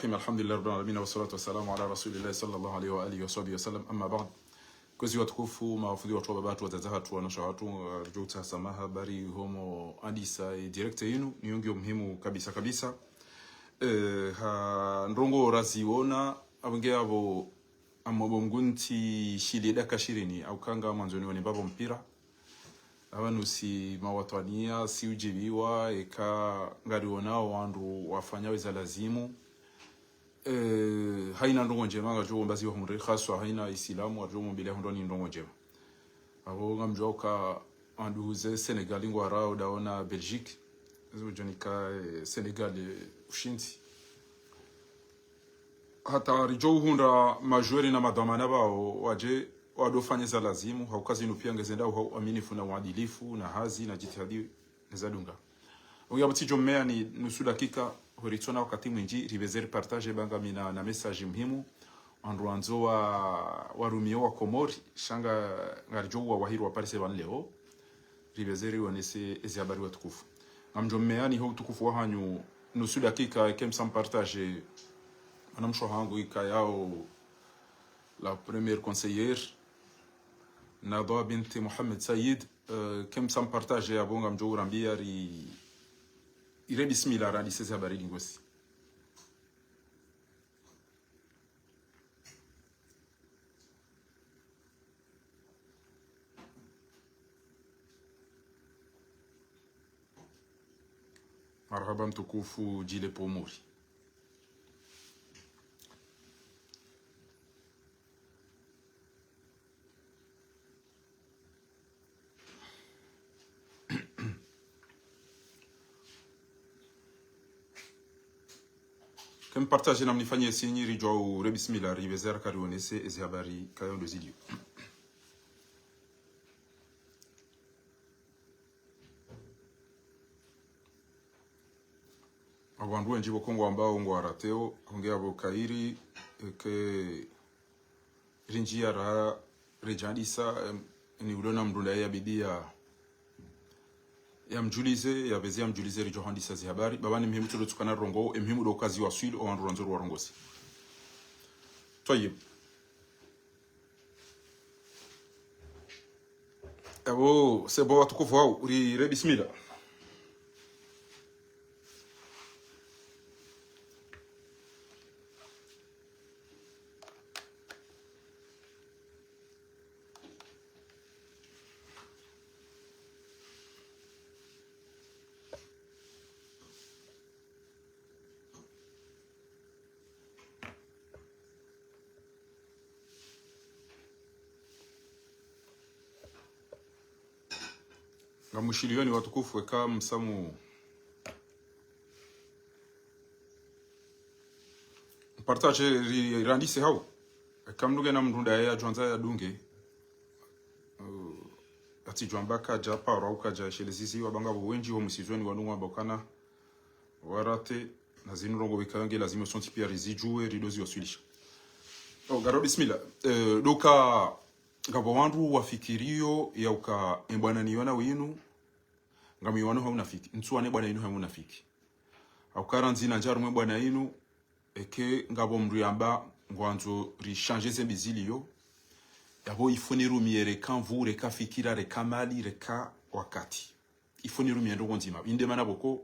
Alhamdulillah rabbil alamin wassalatu wassalamu ala rasulillah sallallahu alayhi wa alihi wa sahbihi wasallam, amma ba'd. Kozi watukufu maafudhi watu wa babatu wazazaha wanasha watu rujouta samaha habari homo andisa directe yinu ni yungi muhimu kabisa ha ndongo raziona abunge abo amobongunti shili daka 20 au kanga mwanzoni wani babo mpira abantu si mawatwania si ujibiwa eka ngariona wandu wafanya weza lazimu haina ndongo njema ngajo mbazi wa humre khaswa haina islamu ajo mbele hondo ni ndongo njema abo ngamjoka anduze Senegal ngwara udaona Belgique zojonika Senegal ushinzi hata rijo hunda majori na madhamana bao waje wadofanya za lazimu haukazi nupia ngezenda au aminifu na uadilifu na hazi na jitihadi nezadunga uyabati jomea ni nusu dakika horitona wakati mwingi rivezeri partage banga mina na message muhimu andruanzo wa rumio wa Komori shanga ngarijo wa wahiru wa Paris ban leo rivezeri wanese ezi habari wa tukufu amjomea ni ho tukufu wa hanyu nusu dakika kemsam partage anamsho hangu ikayao la première conseillère Nada binti Mohamed Said kemsam partage abonga mjo urambia ire bismillah radi sezi habari ngosi marhaba mtukufu jile pomori kem partage na mnifanyie sinyi rijo re bismillah rivezera karionese ezi habari kayondo zidio abantu wengi bokongo ambao ngo arateo ongea abo kairi ke rinjia ra rejandisa ni ulona mdunda ya bidia ya mjulize ya bezi ya mjulize rijo handisa zi habari babani muhimu tulo tukana rongo muhimu do kazi wa swil o andu ranzoro warongosi toyib abo sebo watukufu wao uri re bismillah na mushilioni watukufu weka msamu partage randise hao kamduge na mndunda ya jwanza ya dunge ati jwambaka japa rauka ja shelezizi wabanga wengi ho musizweni wanumwa bokana warate na zinurongo wikange lazima sonti pia rizijue ridozi wasulisha garo bismillah doka ngabo wandu wafikirio ya uka embwana niona winu ngami wanu hauna fiki ntsuane bwana inu hauna fiki aukaranzi na njaru mwe bwana inu eke ngabo mndu yamba ngwanzo ri changer zembizili yo yabo ifone rumiere kanvu reka fikira reka mali reka wakati ifone rumiere ngonzima inde mana boko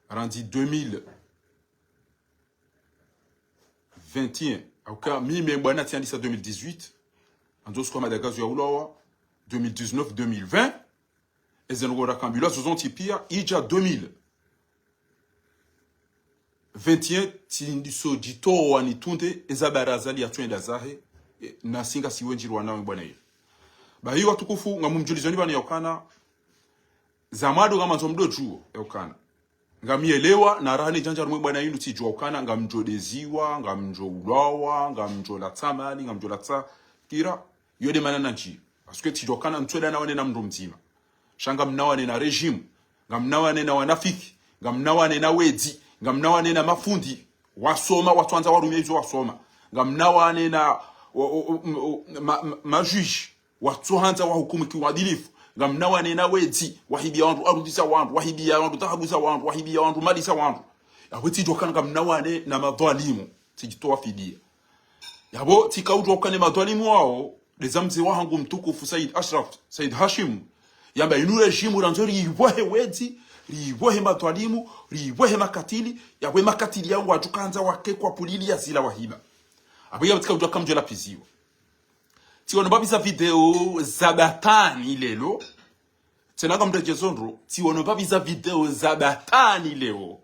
randi 2021 auka mimi bwana tiandisa 2018 andos kwa madagazo ya ulawa 2019 2020 ezenogora kambula zozonti pia ija 2021 tindiso jito wani tunde ezabarazali atwenda zahe na singa siwenjirwa nawe bwana hiyo ba hiyo watukufu ngamumjulizoni bana yokana zamado kama nzomdo juo yokana ngamielewa na rani janja rumwe bwana yinu tijua ukana ngamjodeziwa ngamjolawa ngamjolatsamali ngamjolatsa kira yode manana nchi parce tijua kana ntweda na wane na mndo mzima shanga mnawane na regime ngamnawane na wanafiki ngamnawane na wedi ngamnawane na mafundi wasoma watwanza warumyezo wasoma ngamnawane na majuge watwanza wa hukumu kiwadilifu ngamnawane na wedi wahibia wandu arudisa wandu wahibia wandu tahabuza wandu wahibia wandu malisa wandu yabo tijokanga mnawane na madhalimu tijitoa fidia yabo tikaujokane madhalimu wao lezamzi wangu mtukufu Said Ashraf Said Hashim yamba inu rejimu ranzori ibohe wezi ribohe madhalimu ribohe makatili yabo makatili yangu ajukanza wake kwa pulili ya zila wahiba abo yabo tikaujoka mjela piziwa tiwono babisa video za batani lelo tenaga mrejezondro tiwono babisa video za batani leo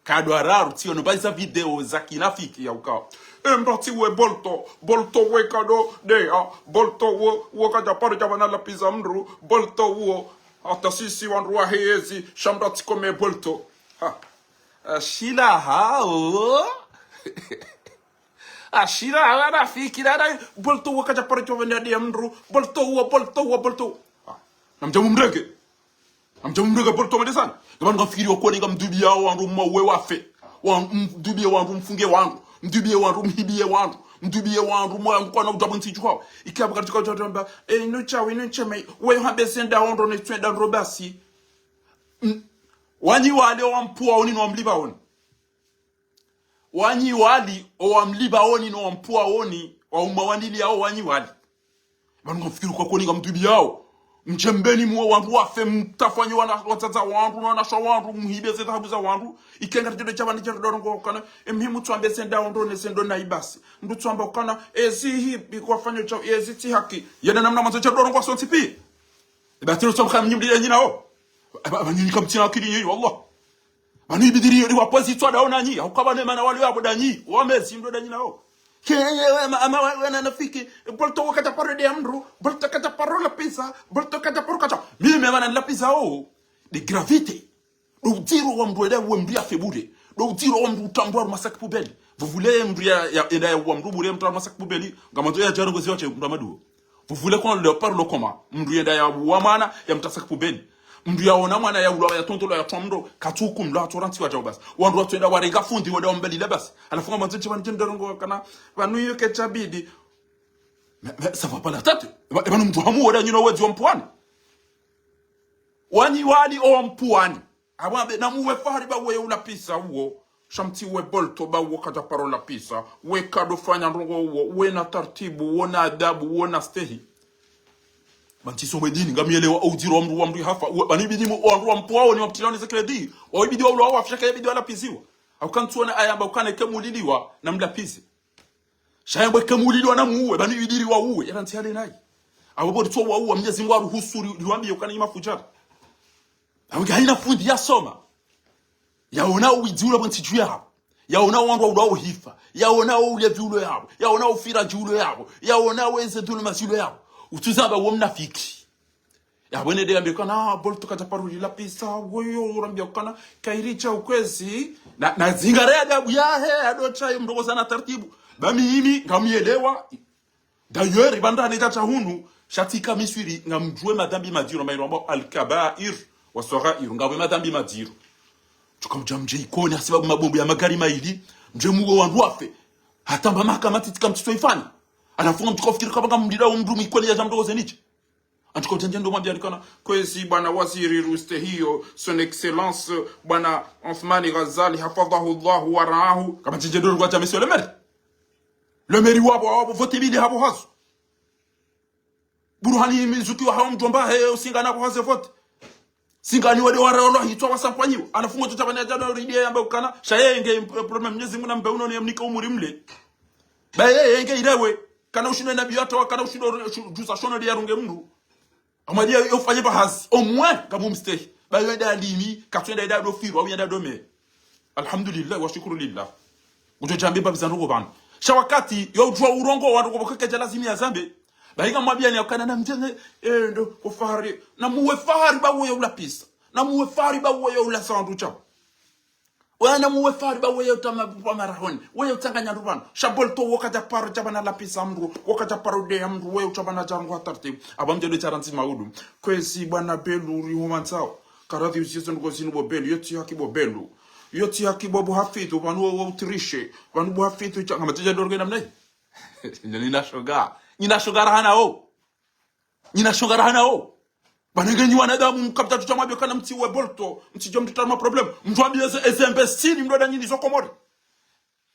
kadwa raru tiwono babisa video za kinafiki ya ukao embrati we bolto we kado dea bolto wo kaja pare jabana la pizza mru bolto wo hata sisi wanru wa hezi shamrati kome bolto ha ashila hao ashira ana fikira na bolto wo kaja pare jabana dia mru bolto wo namjamu mrege bolto medesana ngaba ngafikiri wako ninga mdubia wangu mwe wafe mdubia wangu mfunge wangu mdubie wangu mhibie wangu mdubie wangu mwangu kwa na utabanti chukwa ikaba katika jotamba no chawe no cheme we habe senda ondo ne twenda robasi wanyi wale wampua oni no mliba oni wanyi wali o wamliba oni no wampua oni wa umawandili yao wanyi wali banu ngafikiri kwa ninga mdubia yao mchembeni mwa wangu wafe mtafanywa watata wangu na shawangu mhibe zeta habuza wangu ikenga tendo chabani cha dorongo kana emhimu tuambe senda ondo ne sendo na ibasi ndu tuamba kana ezi hi bikwafanyo cha ezi ti haki yena namna manzo cha dorongo so tipi batiro so kham nyimdi nyina o abanyini kamtina akili nyi wallah bani bidiri yori wapozi to daona nyi ukabane mana wali wabo danyi wamezi ndo danyi nao ama wana nafiki bolto wakata paro de amru bolto kata paro la pizza bolto kata paro kata mimi wana la pizza o de gravité do tiro wa mdu edawe mbia febude do tiro wa mdu tambwa masak poubelle vous voulez mbia ya edawe wa mdu bure mtu masak poubelle ngamato ya jarango ziwache mramadu vous voulez qu'on le parle comment mdu edawe wa mana ya mtasak poubelle mdu yaona mwana ya ulawa ya tontolo ya tomdo katuku mla toranti wa jobas wandu watwenda warega fundi wada mbeli lebas alafunga manzeche banjendorongo kana banuyo kechabidi ça va pas la tête banu mtu hamu wada nyino wezi ompwani wanyi wali ompwani abambe namuwe fahari ba we una pisa uo shamti we bolto ba wo kaja parola pisa we kado fanya ndongo uo we na tartibu wona adabu wona stehi banti so medini ngamielewa audiro wa mru wa mru hafa banibidi mu wa mpwao ni waptilani za kredi o ibidi wa wa afshaka ibidi wala piziwa aukantuona ayamba ukane kemuliliwa na mlapizi shayamba kemuliliwa na muwe banibidi wa uwe yaranti hale nayi abo to wa uwe Mwenyezi Mungu aruhusu liwambie ukane imafujara awanga haina fundi ya soma yaona uidura banti juu yabo yaona wandu wa hifa yaona ulevi ulo yabo yaona ufira julo yabo yaona weze dulu masilo yabo utuzaba wo mnafiki yabone de ambia kana bolto kata paruli la pisa woyo urambia kana kairicha ukwezi na zingare adabu yahe adocha mdogo sana taratibu bamimi ngamielewa d'ailleurs ibanda ne tata hunu shatika miswiri ngamjwe madhambi madiro mairombo al-kaba'ir wa sagha'ir ngabwe madhambi madiro tukamjamje ikoni sababu mabombo ya magari maili mje mugo wandu wafe hatamba makamati tikamtito ifani anafunga mtukofikiri kama mdida mdu mikweli ya jamdogo zeniche antukotenje ndo mwambia nikana kwezi bwana waziri ruste hiyo son excellence bwana Othmani Ghazali hafadhahu Allah wa raahu kama tenje ndo kwa monsieur le maire wabo vote bili hapo hazo Burhani mizuki wa hawo mjomba he usingana kwa hazo vote singani wale waraolo hitwa wasampanyiwa anafunga tutabanya jana ridia yamba ukana shayenge problem Mwenyezi Mungu nambe uno nemnika umuri mle baye yenge irewe kana ushino na biata kana ushino jusa shono dia runge mndu amadia yofanye bahazi au moins kama mstay bayo da limi katwenda da do firu au yanda do me alhamdulillah wa shukru lillah ujo jambe babisa ndugo bana shawakati yo jwa urongo wandu kubokeke lazimi ya zambe bayiga mwabia ni akana na mjenge ndo kufari na muwe fari ba wo yola pisa na muwe fari ba wo yola sandu cha wana muwe fari ba wo yotama pa marahoni wo yotanganya rubana shabolto wakata paro jabana la pisa mru wakata paro de mru wo yotabana jangu atartibu abamje de charanti maudu kwesi bwana belu ri humansao karadhi usizo ngo sinu belu yoti hakibo belu yoti hakibo hafitu banu wo trishe banu bo hafitu cha ngamateja dorge namne nina shoga Nina shogara hana o. banengenyi wanadamu mkapita tutamwambia kana mtiwe bolto mtijo mtutama problem mtuambie ezembe sini mdoda nyini zokomori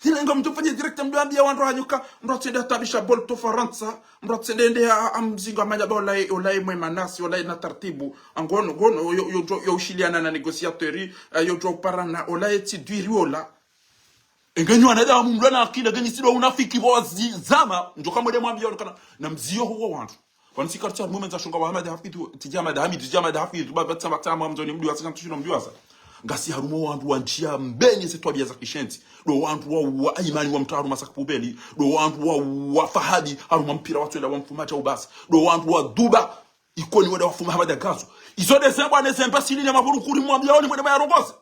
hila nga mtufanye direct mduambia wandu hanyuka mrotende tabisha bolto faransa mrotende ende amzinga manya olai mwema nasi olai na tartibu angono yo ushiliana na negociatori yo parana olai tidwiri ola engenyi wanadamu mdona akida genyi sido unafiki bozi zama njoka mwede mwambia kana na mzio huo wandu wansi karcha moment za shonga Muhammad Hafidh tijama da Hafidh batsa batama mzoni mdu asika tushino mdu asa ngasi harumo wandu wanjia mbenye se twabia za kishenti do wandu wa imani wa mtaru masaka pubeli do wandu wa fahadi haruma mpira watu enda wa mfumacha ubasi do wandu wa duba ikoni wada wafuma Muhammad Gazo izo desemba nesemba silini maburu kuri mwambia oni mwede mayarongozi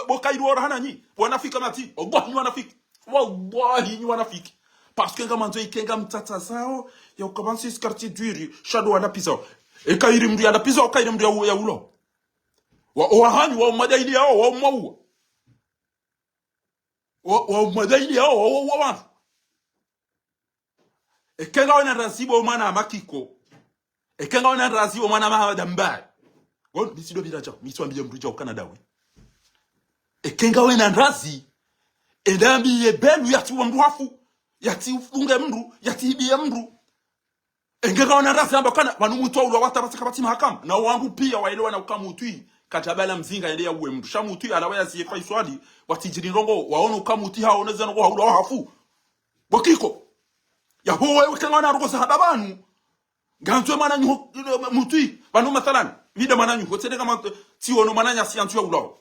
bokairu ora hana nyi wanafika mati wallahi wanafiki parce que ngamanzo ikenga mtata zao ya ukabansi quartier duiri shadow ala pisa e kairi mri ala pisa o kairi mri ya ulo wa hani wa madaili yao wa maua wa madaili yao wa e kenga wana rasibo mana makiko e kenga wana rasibo mana mahada mbai gon bisido bilacha miswambia mrija o Canada we e kenga wana razi e dambi e belu yati wa mwafu yati ufunge mndu yati ibie mndu engeka wana rasi amba kana wanumutoa ulo watabasaka bati mahakama na wangu pia waelewa na ukamutui katabala mzinga ende ya uwe mndu shamutui alawaya siyefa iswadi watijiri ndongo waona ukamuti hao oneza ngo haulo hafu bokiko ya huwe ukanga na ruko sahabanu ganzwe mana mutui banu mathalan vida mana nyu kotende kama tiono mananya siantu ya ulo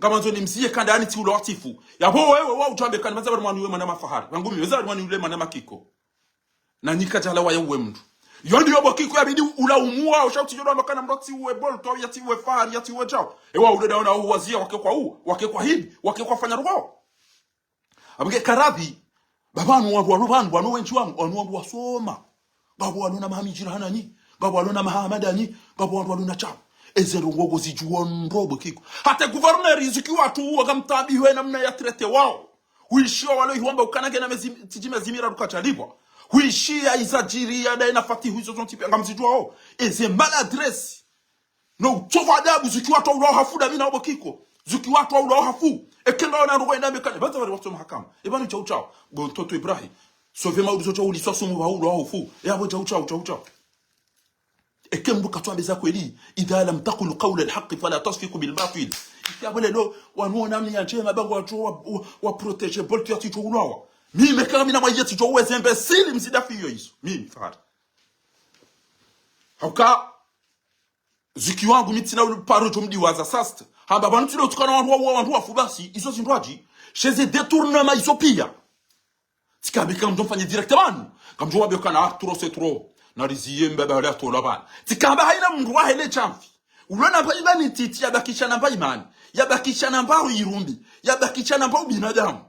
ngamanzo ni msiye kanda ani ti ulo watifu ya huwe wa utambe kana maza bari mwanu we mana mafahari ngumi weza mwanu ule mana makiko na nikajala wa yewe mndu yondi yobo kiko yabidi ulaumua ushauti jodo makana mroti uwe bolto yati uwe fahari yati uwe chao ewa udeda ona uwazia wake kwa hibi wake kwa fanya rugo abike karabi babanu wanu wenchi wangu wasoma babu waluna mahamijira hanani babu waluna mahamadani babu waluna chao ezero ngogo zijuondo bokiko hata governor iziki watu wakamtabiwe namna ya trete wao huishio wale hiwamba ukanage na tijime zimira rukachalibwa huishia izajiria da inafati hizo zonti ngamzijua wao eze maladresse no chova adabu ziki watu wao hafuda mina bokiko ziki watu wao hafu ekenga wana rugo enda mekane baza wale watu mahakama ebanu chao bontoto Ibrahim sove maudu chao ulisosumu wao hafu yabo chao ekembu katwambeza kweli idha lam taqul qawla alhaq fala tasfiqu bilbatil yabole lo wanuona mni njema bango watu wa proteger bolti yati tuulawa mimi kama mina mwajeti to wezembe sili msidafi hizo mimi fara hauka ziki wangu mitina paro to mdiwaza sast hamba bantu lo tukana wantu wafu basi izo zindwaji chez détournement izo pia tikabika mdomfanye directement comme je vois bien kana trop nariziye mbaba wala tola bana tikamba haina mndu wa hele chamfi ulona ba imani titi yabakishana ba imani yabakishana ba irumbi yabakishana ba binadamu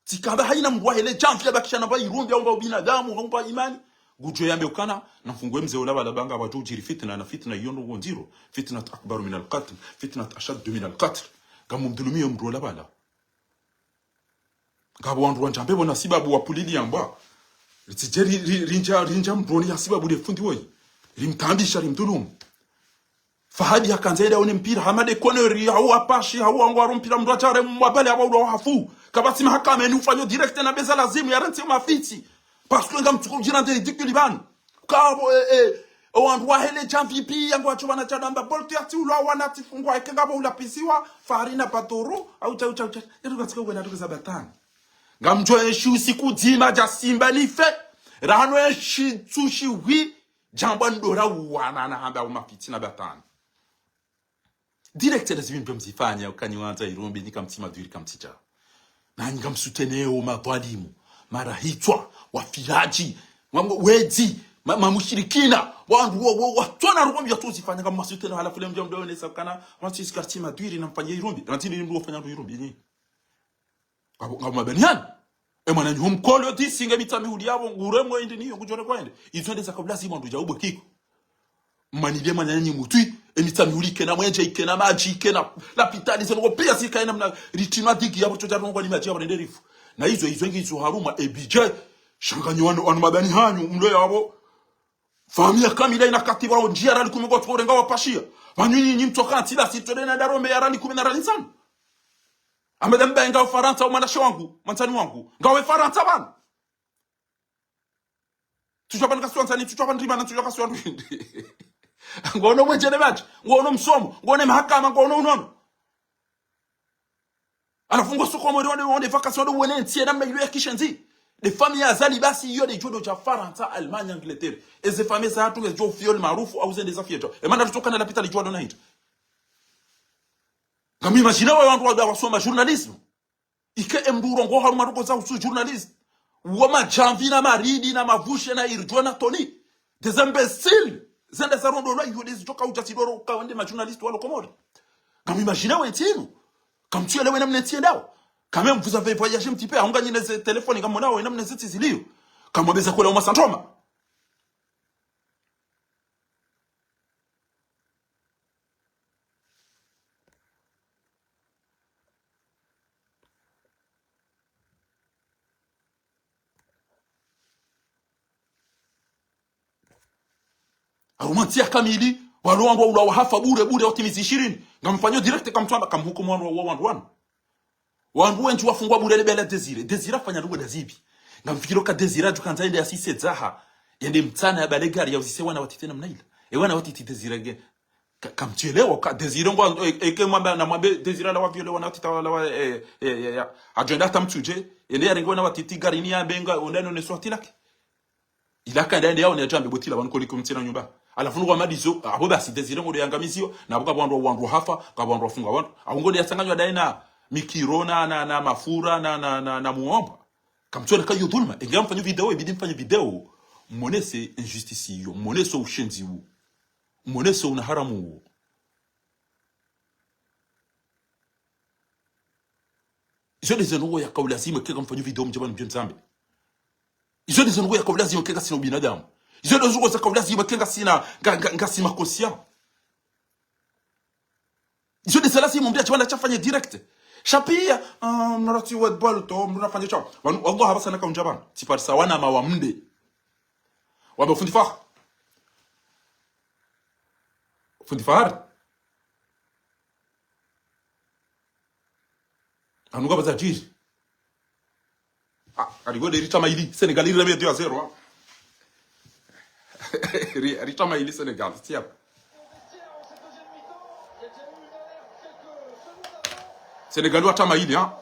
tikamba haina mndu wa hele chamfi yabakishana ba irumbi au ba binadamu au ba imani gujo yambe ukana nafungwe mzee wala bala banga watu jiri fitna na fitna yondo ngonziro fitna akbar min alqatl fitna ashad min alqatl kama mdulumio mndu wala bala ngabo wandu wanjambe bona sibabu wa pulili yamba Ritijeri rinja mbroni ya sibabu de fundi woyi rimtambisha rimdulumu fahadi hakanzeda one mpira hamade koneri hau apashi hau angwaru mpira mdwachare mwabale hawa hafu kabasi mahakama ni ufanyo direct na beza lazimu ya renti mafiti parce nga mtuko jirande dikuli ban kabo wandu wa hele champipi yangu achobana chadamba bolti ati ulo wana tifungwa ikengabo ulapisiwa farina patoro au cha yetu katika kwenda tuko sabatani ngamjo eshu siku dima ja simba life rano eshi tsushi wi jamba ndora wana na hamba umapiti na batani directeur zibimbe mzifanya ukanywanza irombe nikamtima dwiri kamtija na ngamsuteneo mabwalimu mara hitwa wafiraji wedi mamushirikina wandu watona rumbi yatuzifanya kama masuteno halafu le mjomdo onesa kana wansi kartima dwiri namfanyia irombe natini ndio ufanya irombe ni ngabo benian emana ni humkolo disinga mitami hudi yabo nguremwe indi niyo ngujore kwende izonde zakabla si mwandu jaubo kiko manile manyanyi mutui emitami hudi kena mwenje ikena maji ikena lapitali zeno pia sikaena mna ritima digi yabo choja ngo ni maji yabo nderifu na hizo ngizo haruma ebije shanganyo anu mabani hanyu mlo yabo Famia kamila inakatiwa njia rali kumegwa tuorenga wapashia. Wanyunyi nyi mtoka tila sitore na darombe ya rali 10 na rali 5. Amedembe nga Ufaransa umanashi wangu, mantani wangu. Ngawe Faransa bana. Tujapa nkaswanzani tujapa ndima na tujapa swandu. Ngono mwenjene baje, ngono msomo, ngono mahakama, ngono unono. Anafungo soko mo de vacation de wone ntie na meyo kishenzi. Les familles azali basi yo de jodo cha Faransa, Allemagne, Angleterre. Et ces familles ça tout les jo fiol maarufu au zen des afieto. Et manda tutoka na lapita lijwa dona hito. Kama imagina wa wandu wa wasoma journalisme. Ike emduro ngo haruma ruko za usu journaliste. Wama janvi na maridi na mavushe na irjona toni. Des imbéciles. Zende za rondo lo yo des joka ujasidoro ka wende ma journaliste walo komori. Kama imagina wa ntino. Comme tu es là, vous n'avez quand même, vous avez voyagé un petit peu, on gagne les téléphones, comme on a, on a les outils, comme on a des accords au syndrome. Arumantia kamili, walongo ula wahafa bure otimizi 20. Ngamfanyo direct kama mtu kama huko mwana wa 1. Wandu wenju wafungwa bure lebele Desire fanya ndugu dazibi. Ngamfikiro ka Desire jukanza ende asise zaha. Yende mtana ya balegari ya usise wana watitena mnaila. Wana watiti Desire ge. Kamchelewa ka Desire ngo eke mwamba na mwambe Desire la waviole wana watita wala agenda tamtuje. Yende ya rengo na watiti gari ni ya benga oneno ne swati lake. Ilaka ndende yao ne jambe botila bankoli kumtina nyumba. Alafu ngo madizo abo basi Desire ngo yangamizio na boka wandu hafa ka wandu wafunga wandu. Ahongo ya sanganywa daina mikirona na mafura na muomba. Kamtwele ka yudulma. Ingia mfanyo video, ibidi mfanyo video. Monese injustice yo. Monese ushenzi wu. Monese unaharamu wu. Izo de zenongo ya kaulazima keka mfanyo video mjabani mjemzambi. Izo de zenongo ya kaulazima keka sina ubinadamu. Izo de zenongo ya kaulazima keka sina sina kosia. Izo de zelazima mbia chwana chafanya direct. Shapia mnarati wa balto mnafanya chao Allah haba sana kaunjaban sipar sawana mawamnde wabo fundifar anuga bazajiri aligo de rita maili Senegal ira me 2-0 rita maili Senegal tiap Senegal wata maili ha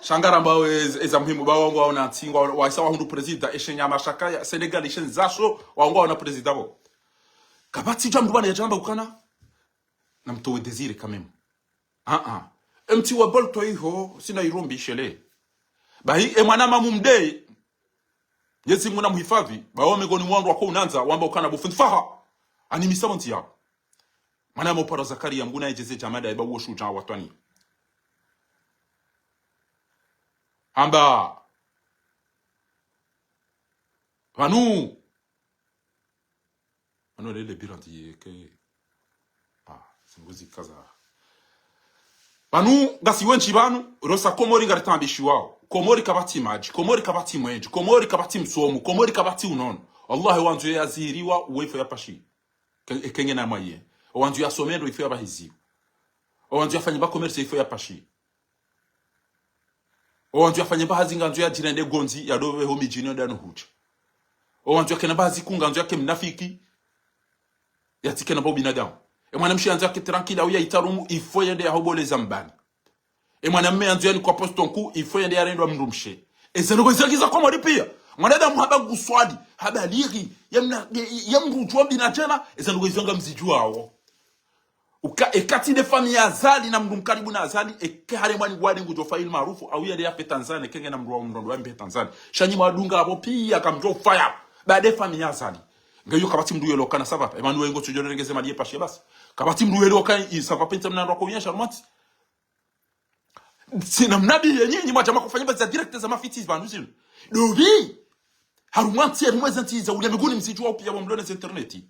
shangara ambao eza muhimu ba wangu wana tingwa waisa hundu president eshenya mashaka ya Senegal ishen zasho wangu wana president bo kabati jambo bana ya jamba ukana na mtowe Desire kamemu mti wa bolto hiho sina irombi shele bahi mwana mamumde yezi mwana muhifadhi baome goni mwandu wako unanza wamba ukana bufunfaha ani misamonti ya mwana mopara Zakaria mbuna ejeze jamada eba uo shuja watwani amba vanu lele biranti ke singuzi kaza vanu gasi wenchi vanu rosa komori ngaritambishi wao komori kabati maji komori kabati mwenji komori kabati msomu komori kabati unono Allah wanzu ya zihiriwa uwefu ya pashi kenge na maye wanzu ya somendo ifu ya bahizi wanzu ya fanyiba commerce ifu ya pashi wanzu ya fanyiba hazinga wanzu ya jirende gonzi ya dove ho mijini ndano hucha wanzu ya kena bazi kunga wanzu ya kemnafiki ya tikena bo binadamu mwanamshi anza yake tranquille au ya itarumu ifo yende ya hobole zambani mwanamme anza yani kwa posto nku ifo yende ya rendo mrumshe ezanogo zagiza kwa mwadi pia mwanadamu haba guswali haba liri yamrujwa binatena ezanogo izonga mzijua hao ekati de famille azali na mndu mkaribu na azali hare mwani gwadi ngujo faili maarufu au yende ya pe Tanzania kenge na mndu wa mndu mbe Tanzania shanyi mwadunga hapo pia kamjo fire baade famille azali ngayo kabati mdu yelo kana sava Emmanuel ngo tujone ngeze madie pashe basi kabati mdu yelo kana isava penta mnando kuonyesha rumati sina mnabi yenyi mwacha makufanya baza direct za mafiti bandu zino dobi harumati ya mwezi ntiza ule miguni msijua upia bomlone za interneti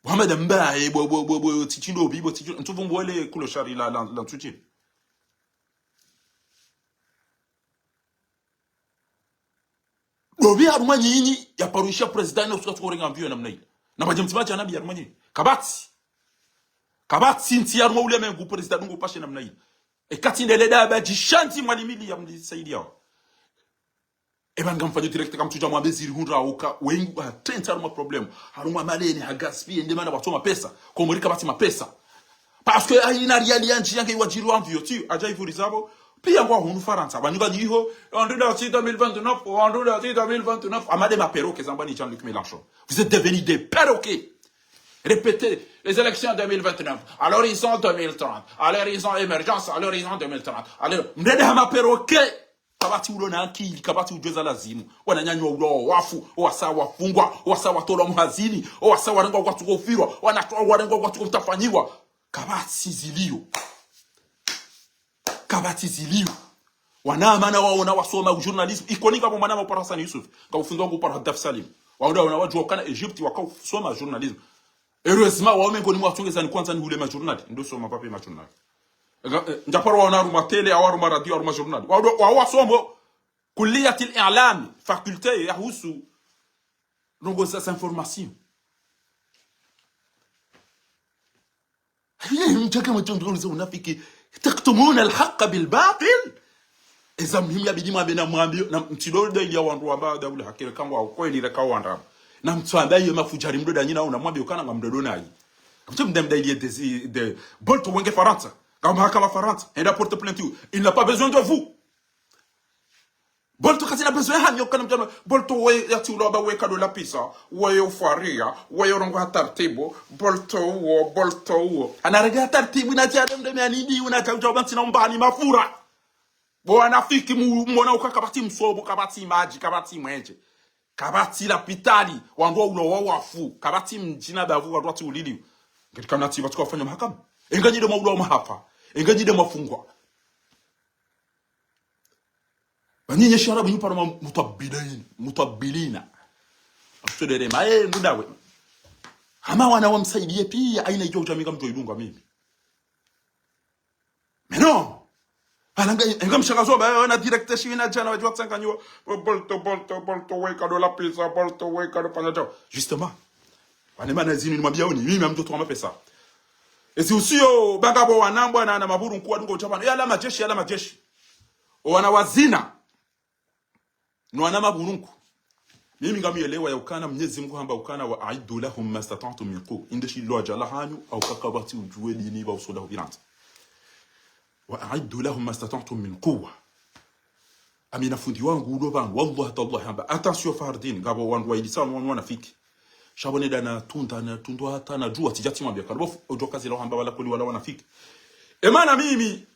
Muhammad mbaye bo tichindo bibo tichindo ntuvumbo wale kulo shari la tuchi dobi haruma nyinyi ya paruisha president na usukatu korenga mbio namna ile na bajemtimaji anabi haruma nyinyi kabati nti haruma ule mengu president ngo pashe namna ile kati ndele daba jishanti mwalimili ya mlisaidia ebanga mfanyo direct kama tuja mwambe ziri hundra uka wengu tenta haruma problem haruma maleni hagaspi ende mana batoma pesa ko muri kabati mapesa parce que aina riali yanchi yange wajiri wa mbio ti aja ivurizabo pia ngwa hunu Faransa banyuga niho en 2029 amade ma perroquet zambani Jean-Luc Mélenchon vous êtes devenus des perroquets. Répétez les élections 2029 à l'horizon 2030 à l'horizon émergence à l'horizon 2030 alors mdede ma perroquet kabati ulo na akili kabati ujoza lazimu wananyanywa ulo wafu wasa wafungwa wasa watola mhazini wasa warengo kwa tukofirwa wanatoa warengo kwa tukutafanyiwa kabati zilio wanamana waona wasoma journalism ikonika kwa mwana wa Hassan Yusuf kwa ufunzo kwa Hadaf Salim waona wanawajua kana Egypt wakasoma journalism heureusement wao ngoni mwatungeza ni kwanza ni ule ma journal ndio soma papi ma journal njaparo wana ruma tele awaru ma radio ruma journal wao wasomo kulliyat al-i'lam faculté yahusu longoza sa information mtaka mtondozo unafiki taktumuna al-haqq bil-batil eza muhimu yabidi mwabena mwambio na mtidodo ile wandu ambao daula hakika kangwa ukweli reka wanda na mtwamba hiyo mafujari mdoda nyina una mwambio kana ngamdodo nayi mtu mdemda ile de bolto wenge Faransa kama hakama Faransa enda porte plainte il n'a pas besoin de vous bolto katina besoin hanyo kana mtano bolto we yati uloba we kado la pisa we ufaria we rongo hatartibo bolto wo anarega tartibu na tia ndeme anidi una tauja banti na mbani mafura bwana fiki mbona ukakabati msobo kabati maji kabati mwenje kabati la pitali wango ulo wafu kabati mjina bavu wa watu ulili katika mnati watu kufanya mahakama enganyide maulo mahapa enganyide mafungwa banyinye sharabu yupa na mutabilina asudere mae ndudawe hama wana wamsaidie pia aina hiyo jamii kama mtoidunga mimi meno alanga engam shakazo ba na directeur shina jana wajua tsanganyo bolto weka dola pesa bolto weka do panato justement wanema na zini nimwambia oni mimi mtoto wa mapesa esi usio bangabo wanambwa na maburu mkuu adungo chapano yala majeshi wana wazina no wana maburunku mimi ngamielewa ya ukana Mwenyezi Mungu hamba ukana wa aidu lahum mastata'tu min quwwa indeshi loja lahanyu au kakabati ujue dini ba usoda hubiranza wa aidu lahum mastata'tu min quwwa amina fundi wangu ulo bangu wallahi tallahi hamba attention fardin ngabo wandu wa ilisa wana fiki shabone dana tundu hata na jua tijati mwambia karofu ojokazi lo hamba wala kuli wala wana fiki emana mimi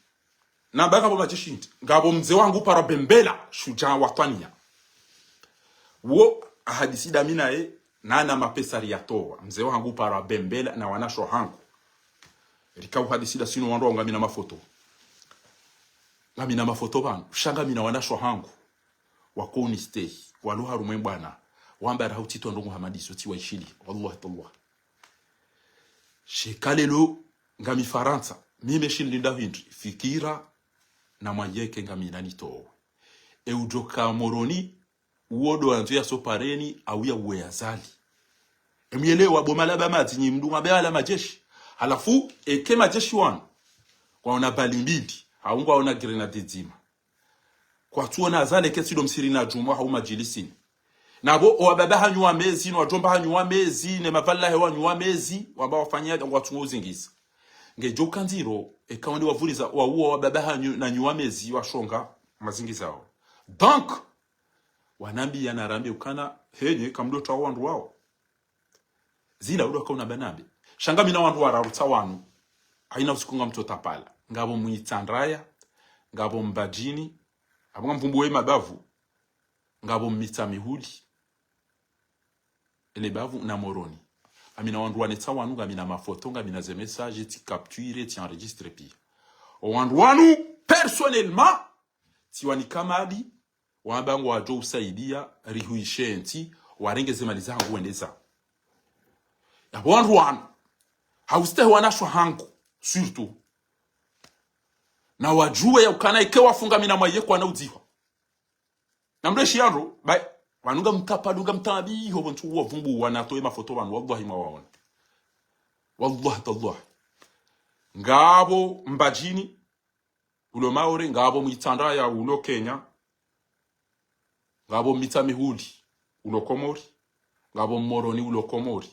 na bagabo majeshi ngabo mzee wangu para bembela shujaa wa Tania wo ahadisi damina nana mapesa riyatoa mzee wangu para bembela na wanasho hangu rikau hadisi da sino wando ngamina mafoto bana shanga mina wanasho hangu wakoni stay waluha rumembana wamba rahutito ndongo hamadiso ti waishili wallahi tallah shekalelo ngami Faransa mime shinlinda hindri fikira na mwajeke ngamina nito ujoka moroni uodo anzia sopareni au ya uweazali emielewa bomalaba mati nyi mdunga bala majeshi halafu eke majeshi wan kwa ona balimbidi haungwa ona grenade zima kwa tuona azale kesido msirina juma au majilisini nabo obaba hanywa mezi no jomba hanywa mezi ne mavala hewa nywa mezi wamba wafanyia ngwatungo zingisa ngejoka nziro ekawandi wavuriza wa uwa baba hanyu na nywa mezi washonga mazingiza wao donc wanambi yanarambi ukana henye kamdota wandu wao zila udo kauna banambi shangami na wandu wararutsa wanu haina usikunga mtota pala ngabo muitandraya ngabo mbajini abanga mvumbuwe mabavu ngabo mmita mihuli ele bavu na moroni amina wandu wanetsa wanu ngamina mafoto ngamina ze message ti capture ti enregistre pia wandu wanu personnellement ti wani kamadi wabango wajo usaidia rihuishenti warengeze maliza hangu wendeza ya wandu wanu hauste wanashwa hangu surtout na wajue ya ukana ike wafunga mina mwaye kwa na udziwa na mreshi yanro Wanuga mkapa dunga mtabi ho bontu wa vumbu wanatoe mafoto wanu wallahi mawaona. Wallahi tallah. Ngabo mbajini ulo maore ngabo mitanda ya ulo Kenya. Ngabo mitami huli ulo Komori. Ngabo moroni ulo Komori.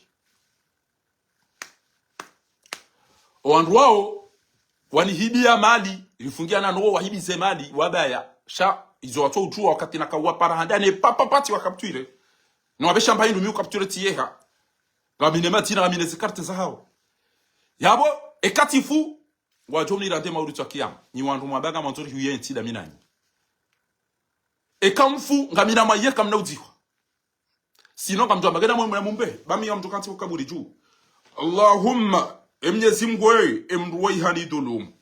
Owandu wao wanihibia mali ilifungiana no wahibize mali wabaya sha izo watu ujua wakati nakawa parahandane papapati wakaptuire no abesha mbaye ndumi ukaptuire tiyeha ngamine matina ngamine zikarte za hao yabo ekatifu wajomni rande mauru twakiam ni wandu mabaga manzuri huye ntida minani ekamfu ngamina maye kamna udziwa sino ngamjwa magana mwe mumbe bami yamtu kanti ukaburi juu Allahumma Mwenyezi Mungu emruwai hani dulum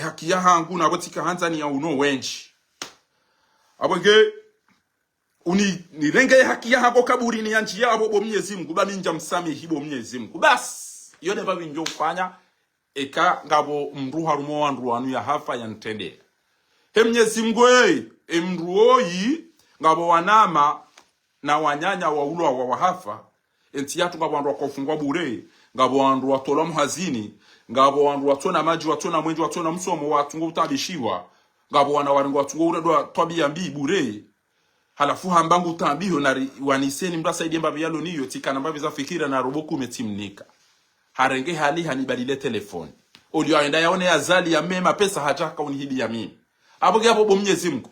haki ya hangu na batika hanzani ya uno wenchi abage nirenge haki ya hako kaburi ni yanchi ya bo Mwenyezi Mungu ba minja msami hibo Mwenyezi Mungu bas yone babi njo kufanya eka ngabo mruha rumo wandu wanu ya hafa ya ntende Mwenyezi Mungu emruoi ngabo wanama na wanyanya wa ulo wa wahafa enti yatu ngabo wandu wakofungwa bure ngabo wandu watola muhazini ngabo wandu watona maji watona mwenji watona msomo watungo utabishiwa ngabo wana waringo watungo uradwa twabia mbi bure halafu hambangu utambiho na waniseni mbasaidie mbabi yalo niyo tika na mbabi za fikira na roboku metimnika harenge hali hanibadile telefoni olio aenda yaone azali ya mema pesa hataka unihidi ya mimi aboge abo bo Mwenyezi Mungu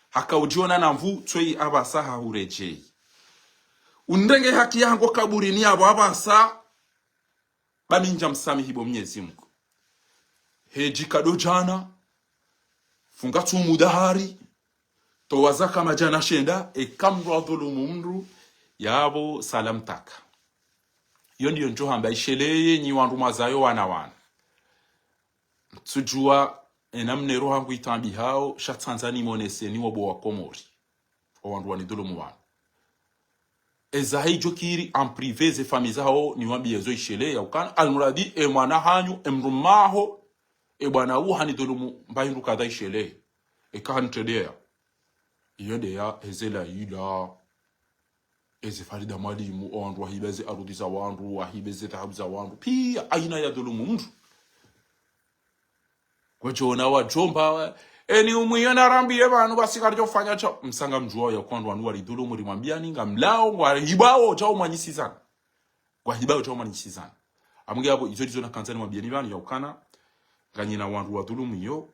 hakaujiona na mvu twei abasaha urejei undenge haki yangu kaburini abo abasa baminja msamihi bo Mwenyezi Mungu heji kado jana funga tu mudahari to wazaka majana shenda ekamru adhulumu mndu yabo salam taka iyo ndiyo njo hamba isheleye nyi wandu mazayo wana tujua enamne roha ngu itambi hao sha Tanzania monese ni wabo wa Komori o wandu wani dhulumu wana ezahi jokiri en privé ze famille hao ni wabi ezo ishele ya ukana almuradi e mwana hanyu emrumaho e bwana u hani dhulumu mbayindu kada ishele e kantedea iyo de ya ezela ila eze farida mwalimu o wandu wahibeze arudiza wandu wahibeze tahabuza wandu pia aina ya dhulumu mndu kwa jona wa jomba eni umuyona rambi ebanu basikarjo fanya cha msanga mjua ya kwandu wanu wali dhulumu limwambia ninga mlao ngwa hibao chao manyisizana kwa hibao chao manyisizana amungi abo izo dizo na kanzani mwambia nibanu ya ukana ganyina wandu wa dhulumu yo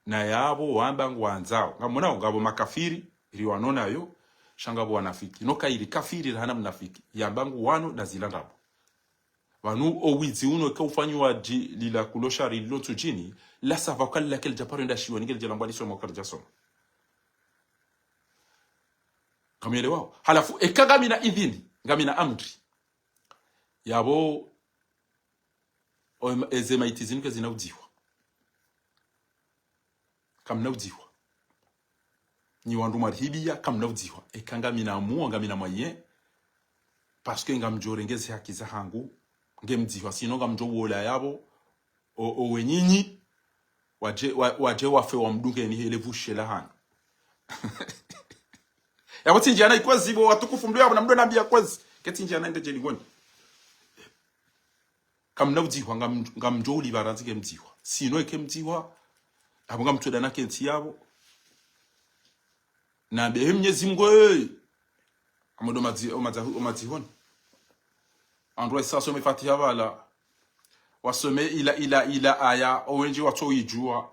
na yabo wamba ngwanzao ngamona ngabo makafiri ili wanona yo shangabo wanafiki no kairi kafiri hana mnafiki yambangu wano na zilandabo wanu owizi uno ka ufanywa lila kulosha rilotu jini la savakalla kel japaro nda shiwa nigel jalambali so mokarja so kamele wao halafu ekagamina idhini ngamina amri yabo ezema itizini zinaudiwa kamnaudiwa ni wandu marhibia kamnaudiwa ekangamina mu ngamina moyen parce que ngamjorengeze haki za hangu ngemdiwa sino ngamjo wola yabo o wenyinyi waje wafe wa mdunge ni helevu shela hana yabo tinjana ikwazi bo watukufu mdo yabo na mdo nambia kwazi ketinjana ende jeli ngoni kamnaudiwa ngamjo uli baranzi ngemdiwa sino ekemdiwa abo ngamtoda na kenti yabo na be Mwenyezi Mungu amodo omazihoni andwa sasa umefatiha wala wasome ila aya owenji watu yijua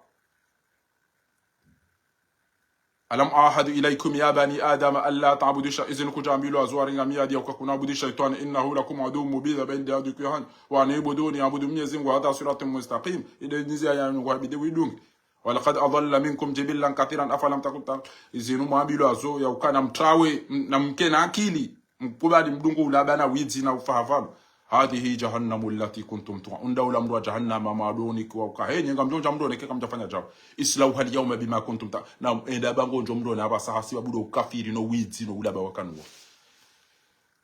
alam ahadu ilaykum ya bani adam alla ta'budu shay'an kujamilu azwaringa miyadi au kunabudu shaytan innahu lakum aduwwun mubin baina yadikum wa anibuduni abudu Mwenyezi Mungu hada siratun mustaqim idenizi aya ngwabide widungi walaqad adalla minkum jibillan katiran afalam takun izinu mabilu azo ya ukana mtrawe na mkena akili mkubali mdungu ulabana wizi na ufahafamu hadhihi jahannamu allati kuntum tu'unda wala mru jahannama madoni kwa kahenye ngamjonja mdone keka mjafanya jao islau hal yawma bima kuntum ta na enda bango njo mdone abasahasi babudo kafiri no wizi no ulaba wakanwa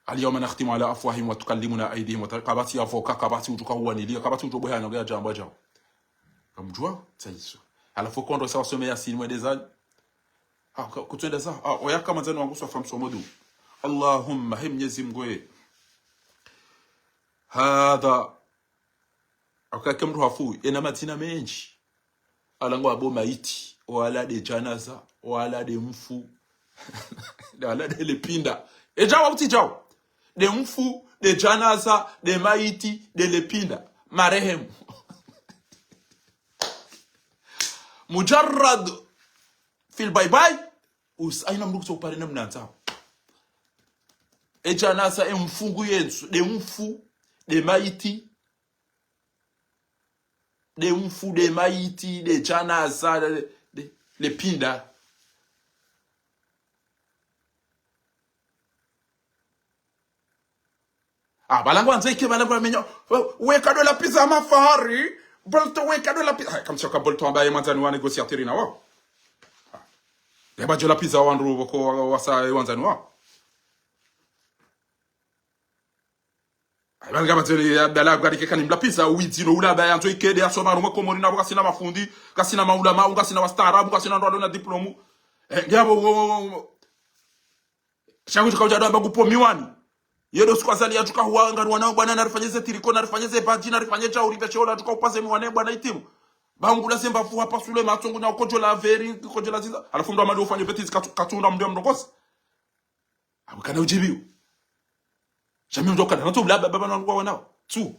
al yawma nakhtimu ala afwahihim wa tukallimuna aydihim wa taqabati afoka kabati utuka huwa nilia kabati utobo hana ngaya jamba jao kamjua tsayiso alafu kondo sawa some ya sinwe design kutwenda za oyaka manzani wangu swa famso modu Allahumma Mwenyezi Mungu hada akaka mru hafu ina matina menji alangwa abo maiti wala de janaza wala de mfu wala de lepinda ejawa uti jaw de mfu de janaza de maiti de lepinda marehemu mujarrad fil bye us aina mndu kupare namna nzao janaza emfungu yensu de mfu de maiti de mfu de maiti de janaza de lepinda balangu anzaike balangu amenyo weka dola pizza mafahari bolto weka dola pizza kama sio bolto ambaye mwanzani wa negotiateur na wao yaba dola pizza wandu wako wasa wanzani wao balanga mateli ya dala gari ke kanimla pizza wizino ulaba yanzo ikede asoma rumo komori na wakasina mafundi kasina maulama ungasina wastarabu kasina ndo na diplomu ngabo shangu tukaja ndo bagupo miwani yedo sikwazali atuka huanga wanao bwana narifanyeze tiriko narifanyeze baji narifanyeze uribe cheola atuka upaze mwane bwana itimu bangula semba fu hapa sule matongo na kojola veri kojola ziza alafu ndo amadi ufanye beti katunda mndio mdokosi abukana ujibiu jamii ndo kana ndo baba baba na wanao tu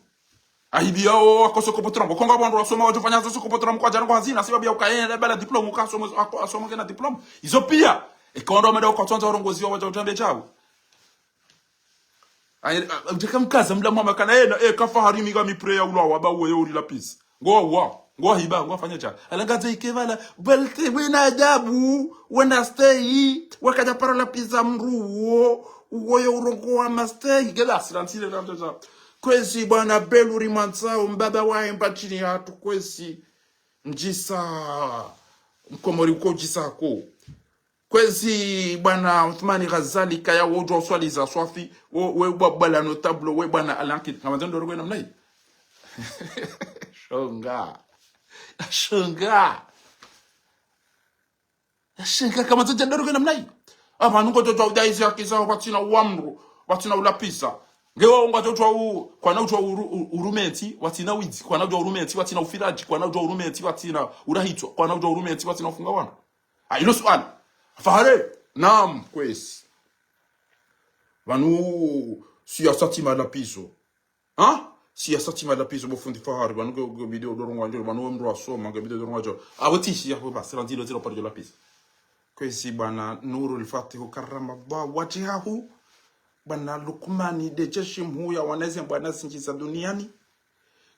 ahidi yao akosoko potra konga bwana wasoma wajofanya soko potra mko ajana kwa hazina sababu ya ukaenda bala diploma ukasoma asoma kana diploma hizo pia ikaondoa mada kwa tonza urongozi wa watambe chao Jeka mkaza mla mama kana yena kafahari miga mipreya ulo waba uwe uri lapis ngo hiba ngo fanya cha alangaza ikevala belte wena adabu wenda stay wakaja para lapisa mruo uwe urongo wa mastay gela silantile namtoza kwesi bwana beluri mansao mbaba wa empachini hatu kwesi njisa mkomori uko jisako kwezi bwana Uthmani Ghazali kaya wojo swali za swafi we bwana notable we bwana alanki kama ndo rogo namna hii shonga kama ndo rogo namna hii abantu ngo jojo daisi akisa watina uamru watina ulapisa ngewa ngo jojo kwa na jojo urumenti watina wizi kwa na jojo urumenti watina ufiraji kwa na jojo urumenti watina urahitwa kwa na jojo urumenti watina ufunga wana ilo swali fahare naam kwesi vanu siasati malapiso siasati malapiso bofundi fahare vanu go video dorongo njo vanu mro asoma go video dorongo njo awatishi ya baba sirandilo zero par de lapis kwesi bana nurul fatihu karama ba wajihahu bana lukmani de jeshim huya waneze bwana sinjiza duniani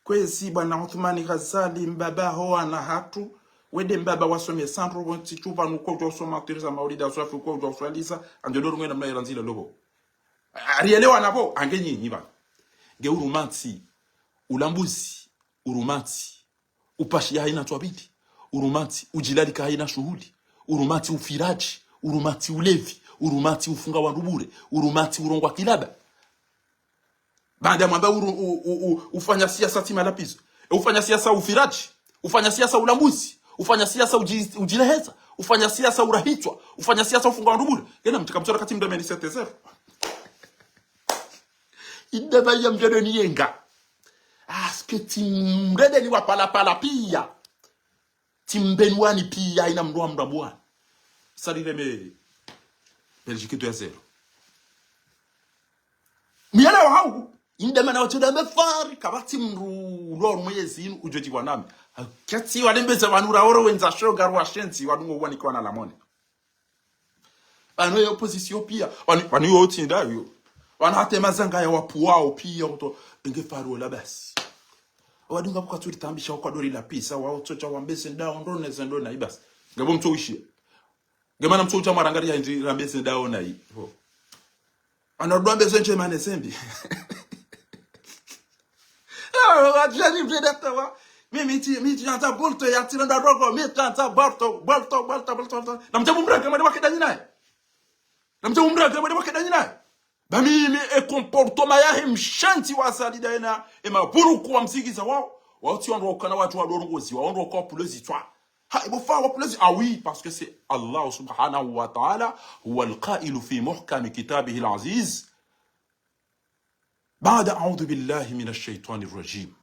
kwesi bana Uthmani Ghazali mbaba ho ana hatu wede mbaba wasome sandro wonti chuba nuko jo soma teresa maulida swafu ko jo swaliza andodoro ngena mna iranzile lobo arielewa nabo angenyi nyiba nge urumanti ulambuzi urumanti upashi haina twabidi urumanti ujilalika haina shuhudi urumanti ufiraji urumanti ulevi urumanti ufunga wa ndubure urumanti urongwa kilaba baada mwamba ufanya siasa tima lapizo ufanya siasa ufiraji ufanya siasa ulambuzi ufanya siasa ujileheza ufanya siasa urahitwa ufanya siasa ufunga ndubure gena mtikamtora kati mdameni 70 idaba ya mjado ni yenga aske timrede ni wapala pia timbenwani pia ina mdoa mdabwana salire me Belgique 2-0 miyala wa hau indema na watu da mefari kabati mru lor mwezi ujoji wanami kati walembeza wanura oro wenza shoga rwashenzi wadungo wani kwa na lamone ano yo opposition pia wani yo tinda yo wana hate mazanga ya wapu wao pia to ingefaro la basi wadunga buka turi tambisha kwa dori la pisa wao tocha wambese ndao ndone zendo na ibas ngabo mtoishi ngemana mtocha marangaria ndi rambese ndao na hivo anodwambe zenche mane sembi wajani mjedata wa mimi anta bolto ya tiranda rogo mimi anta bolto na mtamu mraka mali wakidanyi naye ba mimi comportement ya himshanti wa salida na ema buruku wa msigiza wao wati wando kana watu wadorongozi waondo kwa pulezi twa Ha, il faut faire plaisir. Ah oui, parce que c'est Allah subhanahu wa ta'ala, huwa al-qa'ilu fi muhkam kitabihi al-aziz. بعد أعوذ بالله من الشيطان الرجيم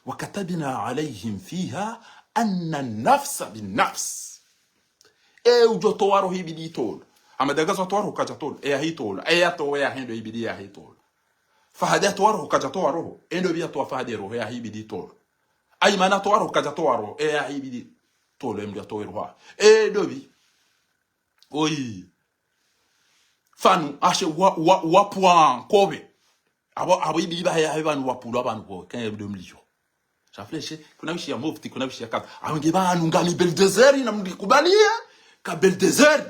وكتبنا عليهم فيها أن النفس بالنفس. جو توارو هي بدي تول. أما دعاء توارو كذا تول. هي تول. تو هندو بدي هي تول. فهذا توارو كذا توارو. هندو بيا تو فهذا هي بدي تول. أي مانا توارو كذا توارو. هي بدي tolo emdia to irwa dobi oyi fanu ashe wa point kobe abo ibi ba ya abantu wapulo abantu ko kan ebdo mlijo shafleshe kuna bishi ya mufti kuna bishi ya kaza abange banu ngani Beldezeri na mlikubalia ka Beldezeri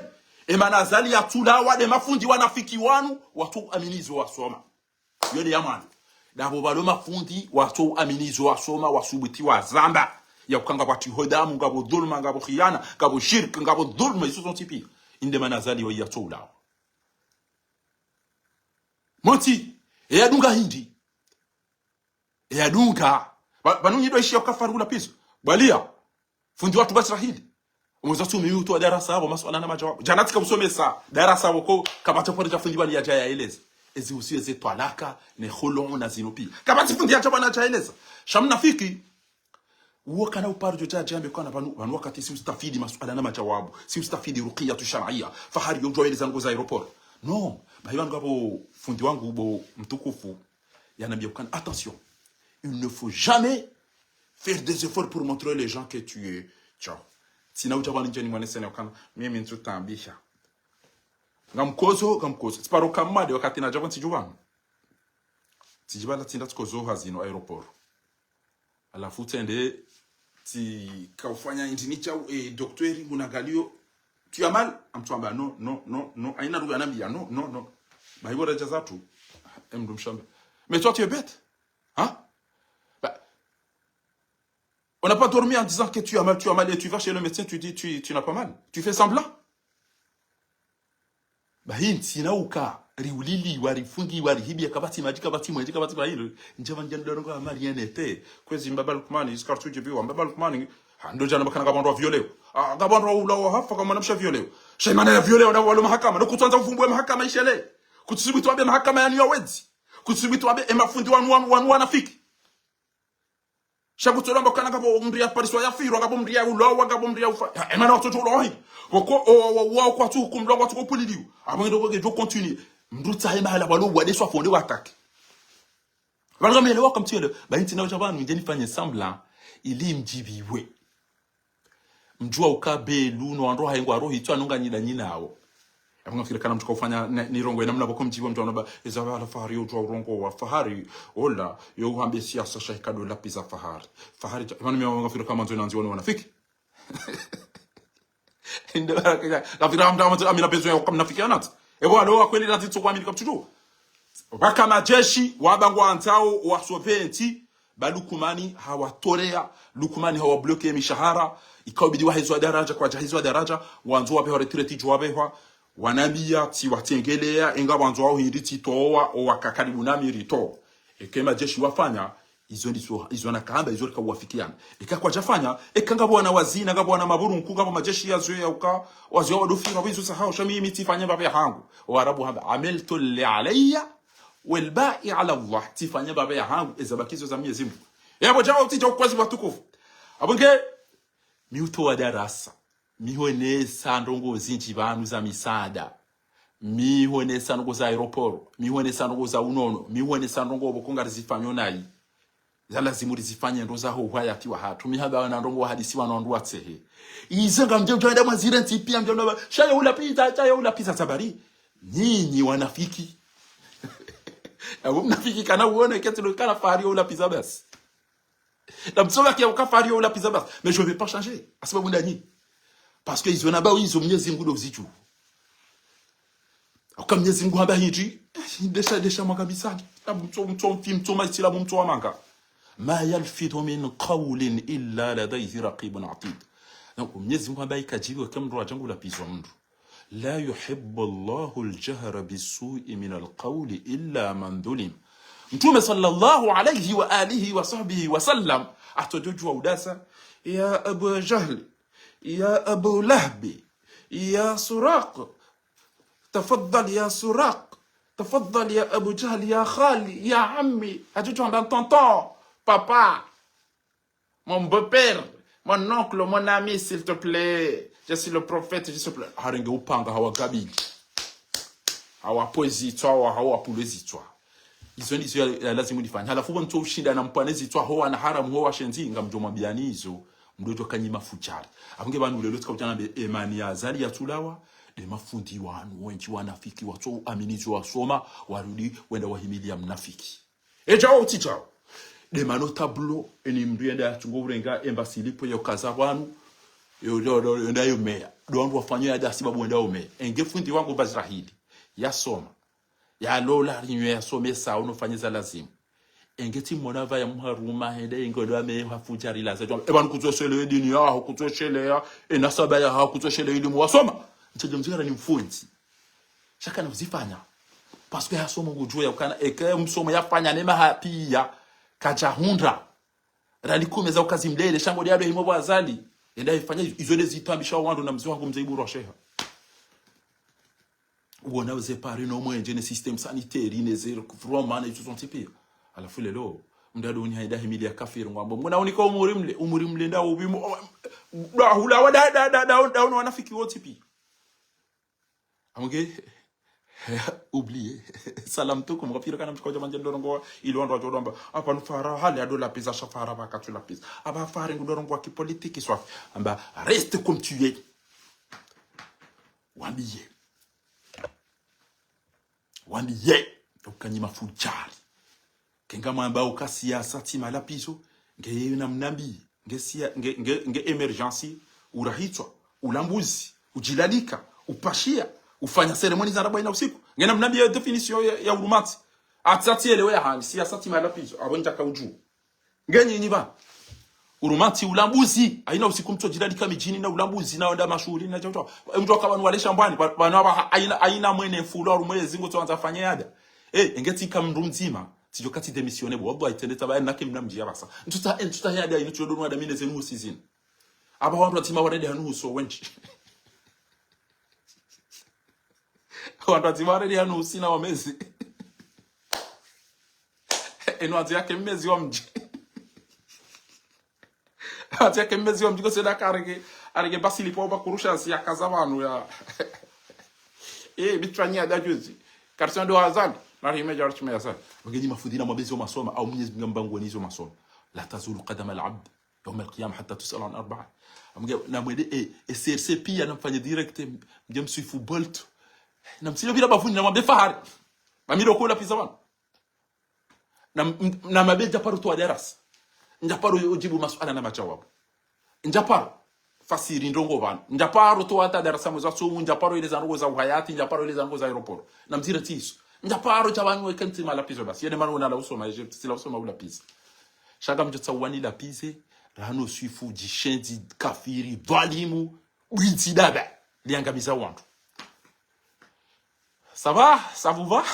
emanazali ya tula wade mafundi wanafiki wanu watu aminizo wasoma yode yamani dabo balo mafundi watu aminizo wasoma wasubuti wa zamba ya kukanga watu hodamu ngabo dhulma ngabo khiyana ngabo shirk ngabo dhulma iso tipi inde manazali wa ya tula moti eyadunga hindi eyadunga banunyi do ishia kafarula piso balia fundi watu basi rahidi umezatu miyuto wa darasa hapo maswala na majawabu janati kabusomesa darasa wako kabata pori cha fundi bali ya jaya eleza ezi usiweze twalaka ne khulon na zinopi kabati fundi ya chabana cha eleza shamnafiki uoka na uparjo cha jambe kwa banu wakati si ustafidi maswala na majawabu si ustafidi ruqiyya shar'iyya fahari yojwa eleza ngo za aeroport non bahiwa ngabo fundi wangu bo mtukufu yanambia ukana attention il ne faut jamais faire des efforts pour montrer les gens que tu es ciao sina ujabani njeni mwanesene ukana mimi ntutambisha ngamkozo siparo kamade wakati na jabon tijuwan tijibala tinda tkozo hazino aeroport alafu tende ti kaufanya intinicha docteur munagalio tu as mal amtuamba non aina ruga nambia non bahibo raja zatu emdumshamba mais toi tu es bête hein on n'a pas dormi en disant que tu as mal et tu vas chez le médecin tu dis tu n'as pas mal tu fais semblant bahinti nauka riulili warifungi warihibi kabati mwenji kabati bahilo njaba njandongo amali yenete kwezi mbabal kumani iskartu jibiwa mbabal kumani ndo jana bakana gabondo violeo gabondo ulawa hafa kama namsha violeo shemana ya violeo na walo mahakama no kutanza uvumbwe mahakama ishele kutsibitu abe mahakama yani yawezi kutsibitu abe emafundi wanu wanafiki shabuto lomba kana gabo mria pariswa ya firo gabo mria ulawa gabo mria ufa emana watoto lohi wako wa kwa tu kumlongo watu ko polidiu abando ko je continue mruta hema la walo wade so fonde attaque balga mele wa comme tu le ba intina ujabanu njeni fanye semblant ili mjibiwe mjua ukabe luno ando hayengo arohi tu anunga nyinawo abangafira kana mtuka ufanya nirongo namna bako mjibiwa mtu anaba ezaba fahari ujwa urongo wa fahari ola yo uhambe siasa shahikado la pizza fahari manu mimi abangafira kama nzo nanzi wanafiki ndio kafira mtu amina pezo ya kama nafikiana ebo alo kweli na titso kwamili kapchudu baka majeshi wabangwa antao wa soventi balukumani hawatorea lukumani hawabloke mishahara ikabidi wahizo daraja kwa jahizo daraja wanzo wape retireti jwabehwa wanambia ti watengelea inga wanzo wao hiriti toa o wakakaribu nami rito ekema jeshi wafanya izo na kamba izo kawafikiana ikakwa jafanya ekanga bwana wazina ngabo bwana maburu nkunga majeshi yazo ya uka wazio wadofira wizo sahau shami mitifanya baba hangu warabu haba ameltu li alayya wal ba'i ala Allah tifanya baba hangu ezabakizo za Mwenyezi Mungu yabo jawa utija ukwazi watukufu abonge miuto wa darasa mihonesa ndongo zinji banu za misada mihonesa ndongo za aeroport mihonesa ndongo za unono mihonesa ndongo bokonga rizifanyo nayi zala zimuri zifanye ndo za ho haya tiwa hatu mihaba na ndongo hadisi wanondwa tsehe izenga mje utaenda mazire ntipia mje ndo shayo ula pizza tabari nyinyi wanafiki abo mnafiki kana uone ketelo kana fahari ula pizza bas la msoma kia ukafari ula pizza bas mais je vais pas changer à sababu ndani parce que ils ont ba ils ont Mwenyezi Mungu ndo zichu akam Mwenyezi Mungu haba hiji desha mwaka bisagi mtu maisila mtu wa manga ma yalfidu min qawlin illa ladayhi raqibun atid donc Mwenyezi Mungu haba ikajiwa kama ndo ajangu la pizwa mtu la yuhibbu Allahu al-jahra bis-su'i min al-qawli illa man dhulim Mtume sallallahu alayhi wa alihi wa sahbihi wa sallam atojojwa udasa ya Abu Jahl يا أبو لهب يا سراق تفضل يا سراق تفضل يا أبو جهل يا خالي يا عمي. As-tu entendu tonton, papa, mon beau-père, mon oncle, mon ami, s'il te plaît. Je suis le prophète, je suis le... Harenge upanga hawagabili. Hawapoezi itwa, hawapulezi itwa. Izo ndizo lazima nifanye. Halafu mtu ushinda na mpanezi itwa hoa na haramu hoa shenzi ngamjoma bianizo. Mdojo kanyima fujari. Afunge banu lelo tukabutana be Emani Azali ya tulawa. De mafundi wanu wenji wanafiki watu aminizo wasoma warudi wenda wahimilia mnafiki. Ejao utijao. De mano tablo eni mrienda tungo urenga embassy lipo ya kaza wanu. Yo ndayo meya. Doandu wafanyo ya dasi babu wenda umeya. Enge fundi wangu bazirahidi. Ya soma. Ya lola rinyo ya some sa unofanyeza lazimu. Engeti monava ya muharuma hende ingodo ame hafujari la zajo. Ebanu kutoshele dini ya kutoshele ya enasaba ya kutoshele elimu wasoma. Ntaje mzira ni mfundi. Shaka na kuzifanya. Parce que hasoma ngujua ya ukana eke msomo yafanya nema hapia kachahundra. Ralikumeza ukazi mlele shango diado himobo azali. Enda ifanya izole zitambisha wandu na mzee wangu mzee Iburu Sheha. Uona uze pare no mwenje ne système sanitaire ineze vraiment na tout type. Ala fule lo mdado ni haida himili ya kafiri ngwambo mwana unika umuri mle nda ubimo da hula wa da wanafiki wote pi. Amunge oublié salam to comme rapira kana mchikoja manje ndorongo ilwando ajodomba apa nufara hali ado la pizza shafara ba katu la pizza aba fare ndorongo ki politique soit amba reste comme tu es wambiye ukanyima fujari kenga mamba ukasiasa tima la piso nge na mnambi nge emergency urahitwa ulambuzi ujilalika upashia ufanya ceremony za 40 usiku ngena mnambi ya definition ya urumati atati elewe ya hangi siasa tima la piso abonja kauju ngenyi niba urumati ulambuzi aina usiku mtu jilalika mijini na ulambuzi na onda mashuri na joto mtu akaba wale shambani bana aina mwene mfulo rumwezi ngo tuanza fanya yada engeti kamrumzima tijo kati démissionner bo bo itende taba nake mnamji yabasa ntuta yada ino chodo no adamine zenu season aba wantu atima warede hanu so wenchi wantu atima warede hanu sina wamezi eno ati yake mmezi wa mji ati yake mmezi wa mji ko seda arege basili po ba kurusha si akaza wanu ya bitwanya da juzi karson do azali nari meja archme yasa ngeni mafudina mabezi wa masoma au mwenyezi mgambangu nizo masoma la tazulu qadama al-abd yawm al-qiyamah hatta tusal an arba'a amge na mwede CRC pia namfanya direct mjem swifu bolt na msilo bila bafuni na mwambe fahari mamiro kula pizza wana na mabeja paru to aderas njaparo ujibu maswala na majawabu njaparo fasiri ndongo bana njaparo to ata darasa mwa sumu njaparo ile zango za uhayati njaparo ile zango za aeroport na mzira tiso njaparo chabanwe kanti mala pizo basi yene manu na la usoma Egypt sila usoma ula pizo shaka mjotawani la pize rano swifu jishenzi kafiri balimu uitidaba liangamiza wantu ça vous va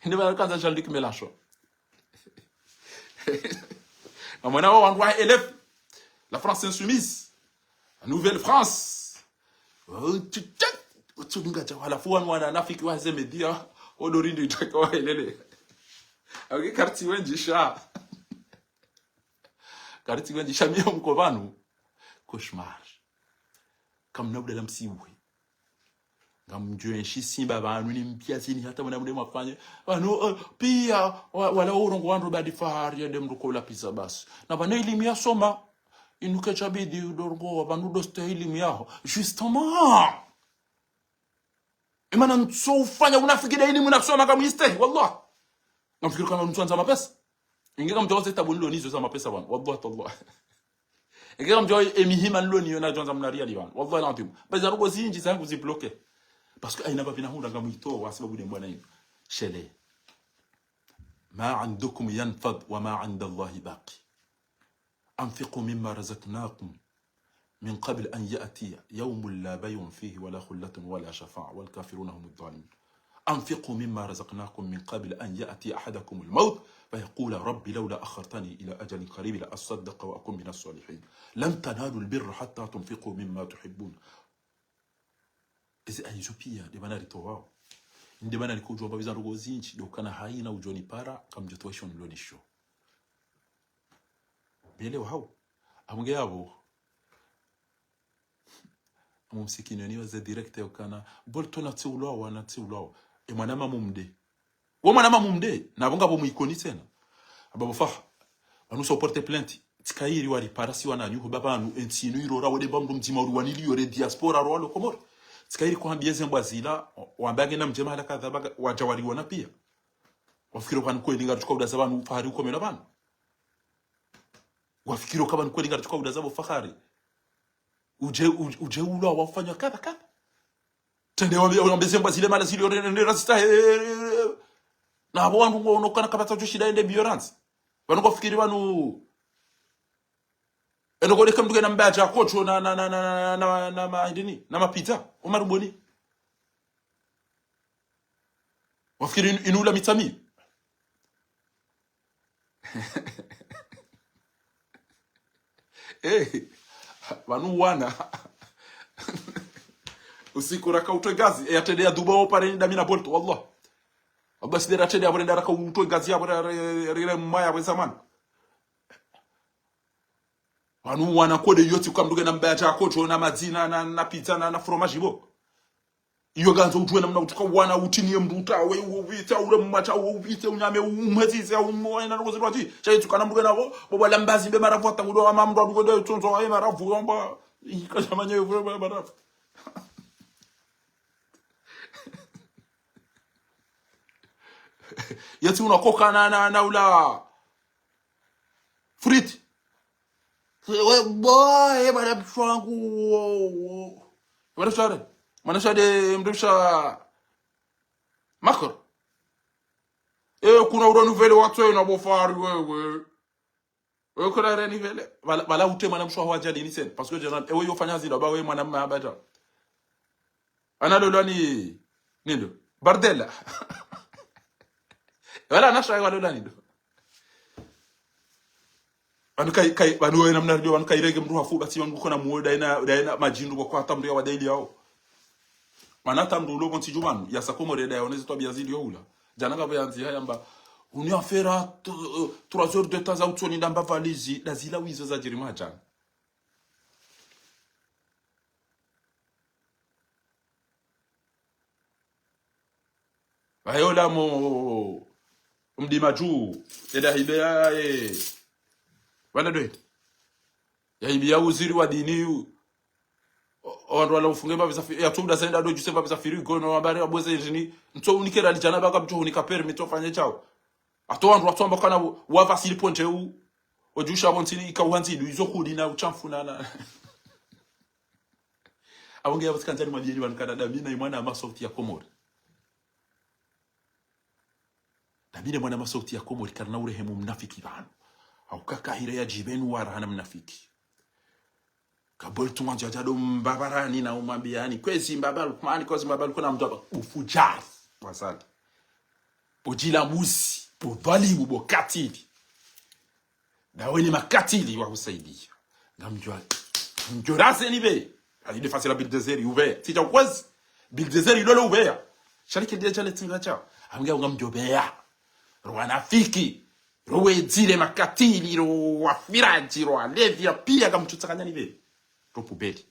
ndeba kanza Jean-Luc Mélenchon amona wantu wa élève la France insoumise la nouvelle France utunga jawala fuwa mwana nafiki wa zemedia odorindo itakawa elele okay karti wenji sha mio mkovanu cauchemar kam nabda la msiwe ngamjwe shisimba banu ni mpiazi ni hata mwana mdemo afanye banu pia wala urongo wandu badi fahari ya demru kola pizza bas na bana elimia soma inuke chabidi udorgo banu doste elimia yao justement imana nsofanya unafikira ili mnasoma kama iste wallah nafikiri kama mtu anza mapesa ingeka mtu wote tabu nilo nizo za mapesa bwana wallahi tallah ingeka mtu emihima nilo niyo na jonza mnaria liwan wallahi lantim baza rugo zinji zangu zibloke parce que aina babina hunda ngamito wa sababu ni bwana hiyo shele ma andukum yanfad wa ma 'inda Allah baqi anfiqu mimma razaqnakum من قبل أن يأتي يوم لا بيع فيه ولا خلة ولا شفاعة والكافرون هم الظالمون أنفقوا مما رزقناكم من قبل أن يأتي أحدكم الموت فيقول ربي لولا أخرتني إلى أجل قريب لأصدق وأكون من الصالحين لن تنالوا البر حتى تنفقوا مما تحبون. إذا أيزوبيا دي بنا ريتوواو ndi bana likujwa babiza ndogo zinchi dokana haina ujoni para kamjotweshon lonisho bele wao amunge yabo amumsikini ni waze direct yokana bolto na tsiulo wana tsiulo e mwana mamumde wo mwana mamumde nabonga bo muikoni tena ababo fa anu so porter plainte tikairi wari parasi wana nyuho babanu entinu irora wode bamdu mtima ruwanili yore diaspora rolo komor tikairi kwa mbieze mbazila wambage na mjema hala kadha wajawari wana pia wafikiro kwa nko ilinga tukauda zabanu fahari uko mena bana wafikiro kama nko ilinga tukauda zabo fahari uje ulo wafanya kadha tende wambeze mbazile mala zili yore rasita na abo wangu unokana kabata joshida ende violence banu kufikiri banu eno kode kamduge na mbaja kocho na maindini na mapita umaruboni wafikiri inula mitami banu wana usiku raka utwe gazi yatende ya duba opare nda mina bolto wallah abasi dera tende abore ndara ka utwe gazi abore rire maya bwe zamani banu wana kode yoti ukamduge na mbaya kocho na mazina na pizza na fromage bo iyo ganzo utwe namna utuka wana utinie mruta we ubita ure mmacha ubita unyame umhezize umwana nokoze lwati chayi tukana mduge nabo boba lambazi be marafu atangudo amamdo adugo tonzo ayi marafu omba ikashamanye ure marafu yati unakoka na ula friti we boy bana bwangu wala share mana shade mdusha makor kuna uro nouvelle watu na bofari wewe kuna re nouvelle wala utema na mshwa wajali ni sen parce que je ewe yo fanya zilo ba we mwana mabaja ana lolo ni nindo bardella wala nasha wala lolo nindo anu kai banu wena mna ndio anu kai rege mru hafu basi wangu kona muoda ina majindu kwa tamdu ya wadaili yao manata mru lo bonti jumanu ya sakomo reda ya onezi to biazili yo ula jana ngabo yanzi haya mba uni afera 3 heures de temps out ni ndamba valizi dazila wizo za jirima jana ayola mo mdima juu eda hibea wala doe ya ibia uziri wa dini wandu wala ufunge babisa ya tuda senda do juse babisa firi ko no habari aboze jini nto unikera lijana baka mto unika permit ofanye chao ato wandu watomba kana wa vasili ponte u ojusha bontini ikauhanzi izo kudi na uchamfuna na abonge yabatsikanzani mabiri banu Canada mina imwana amasofti ya Komori dabire mwana amasofti ya Komori kana urehemu mnafiki banu au kakahira ya jibenu warana mnafiki kabol tumanja jado mbabarani na umambiani kwezi mbabalu kumani kwezi mbabalu kuna mtu hapa ufujar wasali ujila musi udhalimu bokatili na weni makatili wa kusaidia ngamjwa njorase nibe alide fasila bildezeri uve tija kwezi bildezeri lolo uve shalike dia chale tinga chao amga ngamjobea rwanafiki rowe zile makatili ro wafiraji ro alevia pia kamchutakanya nibe ropubeli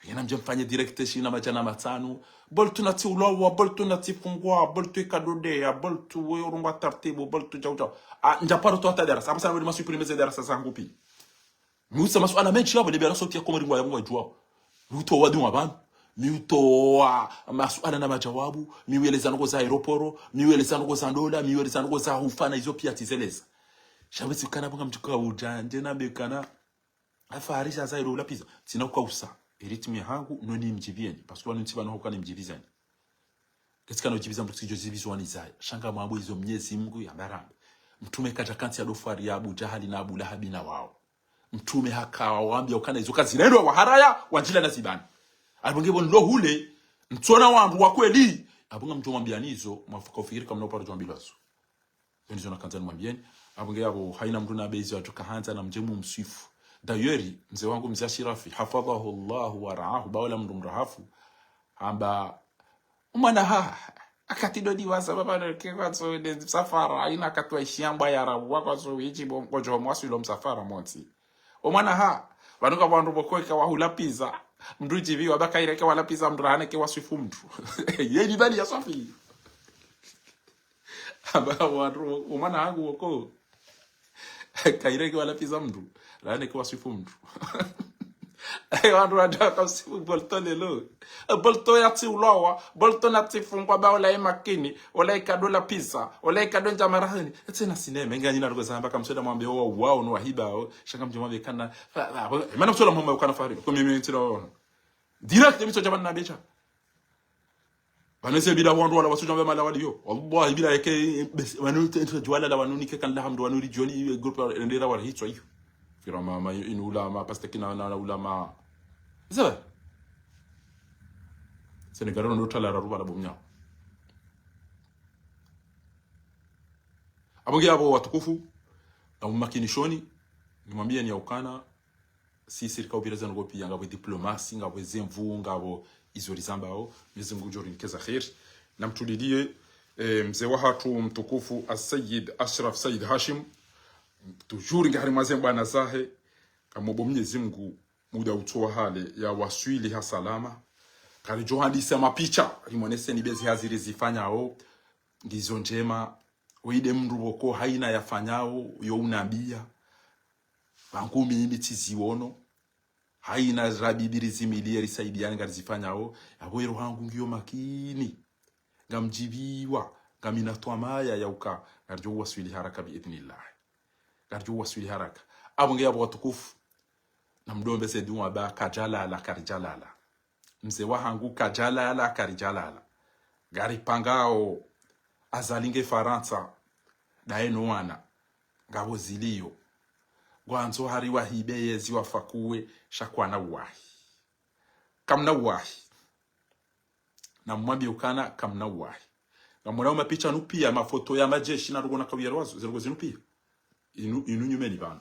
yana mjamfanya direction na majana matano boltu na tiulowa boltu na tifungwa boltu kadodea boltu yorumba tartibu boltu jauja njaparo to atadara sama sana ma supprimer zedara sasa ngupi musa masuala menshi yabo libera sauti ya Komori ngwa yamwa jwa ruto wadu abantu miuto masuala na majawabu miweleza ngo za aeroporo miweleza ngo za dola miweleza ngo za hufana hizo pia tizeleza shabisi kana bonga mtuka ujanje na bekana afarisha za irola pizza sinakuwa usa ritmi yangu noni mjivieni parce que wanitiba no hokani mjivizani katika no jiviza mtu kijo jivizwani zai shanga mambo hizo Mwenyezi Mungu ya barambe mtume kaja kanti ya dofari ya Abu Jahali na Abu Lahabi na wao mtume hakawaambia ukana hizo kazi nendo wa haraya wajila na zibani albongebo ndo hule mtona wangu wa kweli abunga mtu mwambianizo mafuka ufikiri kama unapata jombilazo ndizo nakanza mwambieni abunga yabo haina mtu na bezi watu kahanza na mjemu msifu dayeri mzee wangu mzee Shirafi hafadhahu Allah wa raahu bawala mndu mrahafu amba umana akatido diwasa baba nokekwa so de safara aina katwa ishamba ya rabu wako so hichi bongojo mwasilo msafara monti umana vanuka vandu bokoeka wahulapiza mndu jivi wabakaireke walapiza mndu rane ke waswifu mndu yeni bali ya safi aba watu umana hangu woko kaireke walapiza mndu rane ke waswifu mndu wandu wadaka usifu bolto lelo bolto ya ti ulowa bolto na ti fungwa ba ola makini ola ikadola pizza ola ikadonja marahani tena sinema ngani na rugo zamba kamshoda mwambe wao no wahiba shaka mjombe kana maana msola mwambe kana fahari kwa mimi ntiro direct mito jamani na becha banese bila wandu wala wasuja mala waliyo wallahi bila yake wanu jwala la wanu nike kan la hamdu wanu joli group ndira wala hitso hiyo firama ma inula ma pastekina na ulama zaba Senegal ndo tala ruba la bomnya aboge abo watukufu na makinishoni nimwambia ni aukana si sirika ubiraza ngo pia ngabo diplomasi ngabo zemvu ngabo izorizambao Mwenyezi Mungu nikeza khair na mtulidie mzee wa hatu mtukufu As-Sayyid Ashraf Said Hashim tujuri ngari mazemba na zahe kama Mwenyezi Mungu muda utoa hale ya waswili hasalama kali johandi sema picha limonese ni bezi haziri zifanyao ndizo njema weide mndu woko haina yafanyao yo unabia bankumi imitiziwono haina rabibiri zimilie risaidiani ngarizifanyao yabo yero hangu ngiyo makini ngamjibiwa ngamina twamaya yauka ngarjo waswili haraka bi idhnillah ngarjo waswili haraka abonge yabo watukufu na mdombe sedu wa ba kajalala karijalala mzee wa hangu kajalala karijalala gari pangao azalinge Faransa daeno wana ngabo ziliyo gwanzo hari wa hibeyezi wafakuwe shakwana wahi kamna wahi na mwambi ukana kamna wahi ngamona mapicha nupia mafoto ya majeshi na rugona kawira wazo zero zinupia inu nyumeni bana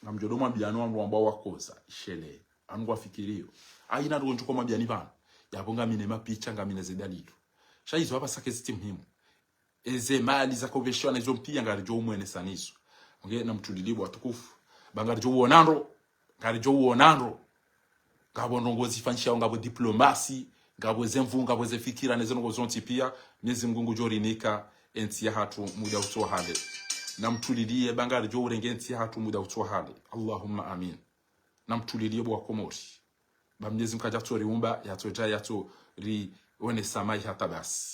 ngamjodo mwambi anu ambao wakoza ishele anu afikirio aina rugonjo kwa mwambi ani bana yabonga mine mapicha ngamine zedalido shaizo hapa sakezi muhimu eze mali za koveshwana izo mpia ngarijo umwene saniso nge na mtulilibu watukufu bangarijo uonando ngarijo uonando ngabo ndongozi fanisha ngabo diplomasi ngabo zemvu ngabo zefikira nezo ngozonti pia Mwenyezi Mungu jorinika enti hatu muda utoa hale na mtulilie bangarijo urenge enti hatu muda utoa hale Allahumma amin na mtulilie bwa komori ba Mwenyezi Mungu ajatori umba yatoja yato ri one samai hata basi